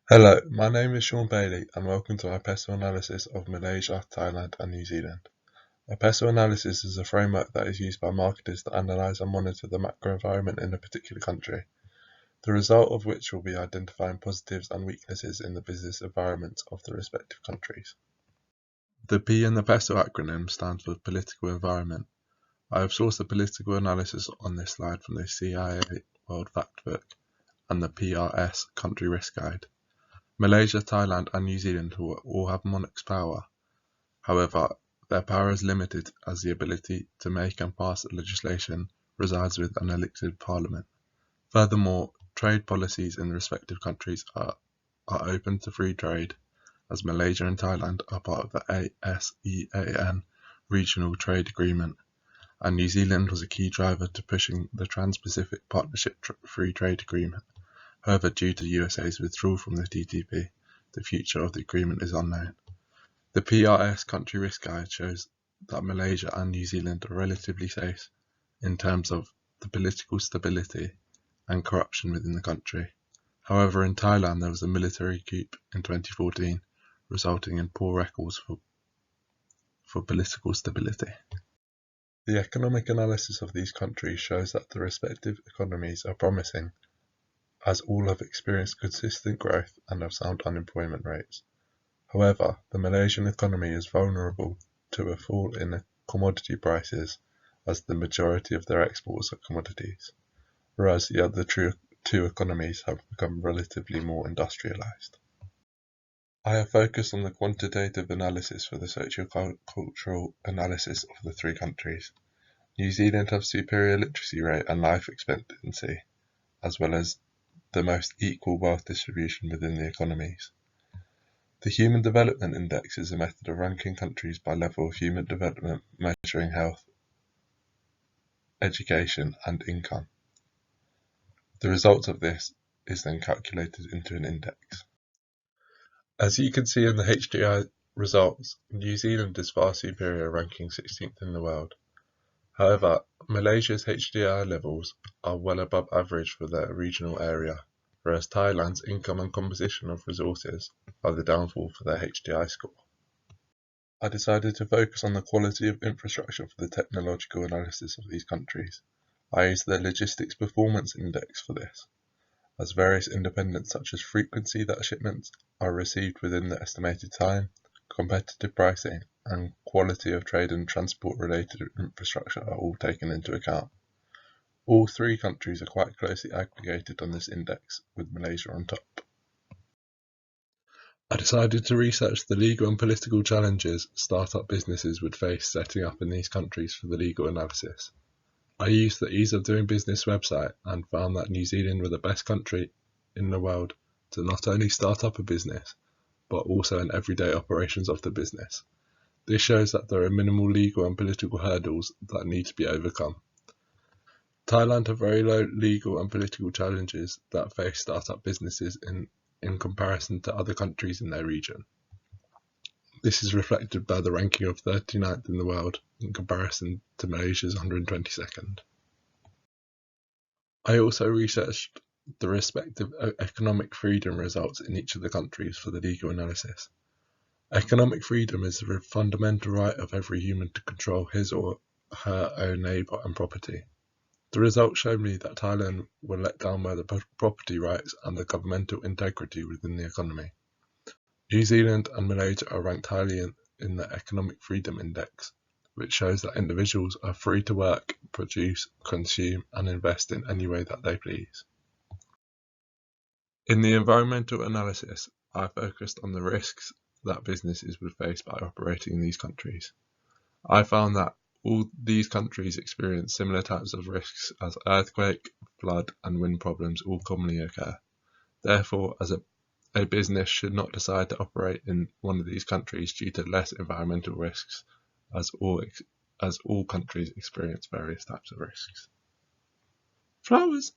Hello, my name is Sean Bailey and welcome to my PESTLE analysis of Malaysia, Thailand and New Zealand. A PESTLE analysis is a framework that is used by marketers to analyse and monitor the macro environment in a particular country, the result of which will be identifying positives and weaknesses in the business environments of the respective countries. The P in the PESTLE acronym stands for Political Environment. I have sourced the political analysis on this slide from the CIA World Factbook and the PRS Country Risk Guide. Malaysia, Thailand and New Zealand all have monarchs' power. However, their power is limited as the ability to make and pass legislation resides with an elected parliament. Furthermore, trade policies in the respective countries are open to free trade, as Malaysia and Thailand are part of the ASEAN Regional Trade Agreement, and New Zealand was a key driver to pushing the Trans-Pacific Partnership Free Trade Agreement. However, due to the USA's withdrawal from the TPP, the future of the agreement is unknown. The PRS Country Risk Guide shows that Malaysia and New Zealand are relatively safe in terms of the political stability and corruption within the country. However, in Thailand there was a military coup in 2014, resulting in poor records for political stability. The economic analysis of these countries shows that the respective economies are promising, as all have experienced consistent growth and have sound unemployment rates. However, the Malaysian economy is vulnerable to a fall in commodity prices, as the majority of their exports are commodities, whereas the other two economies have become relatively more industrialized. I have focused on the quantitative analysis for the socio-cultural analysis of the three countries. New Zealand have superior literacy rate and life expectancy, as well as the most equal wealth distribution within the economies. The Human Development Index is a method of ranking countries by level of human development, measuring health, education, and income. The result of this is then calculated into an index. As you can see in the HDI results, New Zealand is far superior, ranking 16th in the world. However, Malaysia's HDI levels are well above average for their regional area, whereas Thailand's income and composition of resources are the downfall for their HDI score. I decided to focus on the quality of infrastructure for the technological analysis of these countries. I used the Logistics Performance Index for this, as various independents such as frequency that shipments are received within the estimated time, competitive pricing, and quality of trade and transport-related infrastructure are all taken into account. All three countries are quite closely aggregated on this index, with Malaysia on top. I decided to research the legal and political challenges startup businesses would face setting up in these countries for the legal analysis. I used the Ease of Doing Business website and found that New Zealand were the best country in the world to not only start up a business, but also in everyday operations of the business. This shows that there are minimal legal and political hurdles that need to be overcome. Thailand have very low legal and political challenges that face startup businesses in comparison to other countries in their region. This is reflected by the ranking of 39th in the world in comparison to Malaysia's 122nd. I also researched the respective economic freedom results in each of the countries for the legal analysis. Economic freedom is the fundamental right of every human to control his or her own neighbour and property. The results showed me that Thailand were let down by the property rights and the governmental integrity within the economy. New Zealand and Malaysia are ranked highly in the Economic Freedom Index, which shows that individuals are free to work, produce, consume, and invest in any way that they please. In the environmental analysis, I focused on the risks that businesses would face by operating in these countries. I found that all these countries experience similar types of risks as earthquake, flood, and wind problems all commonly occur. Therefore, as a business should not decide to operate in one of these countries due to less environmental risks, as all countries experience various types of risks. Flowers.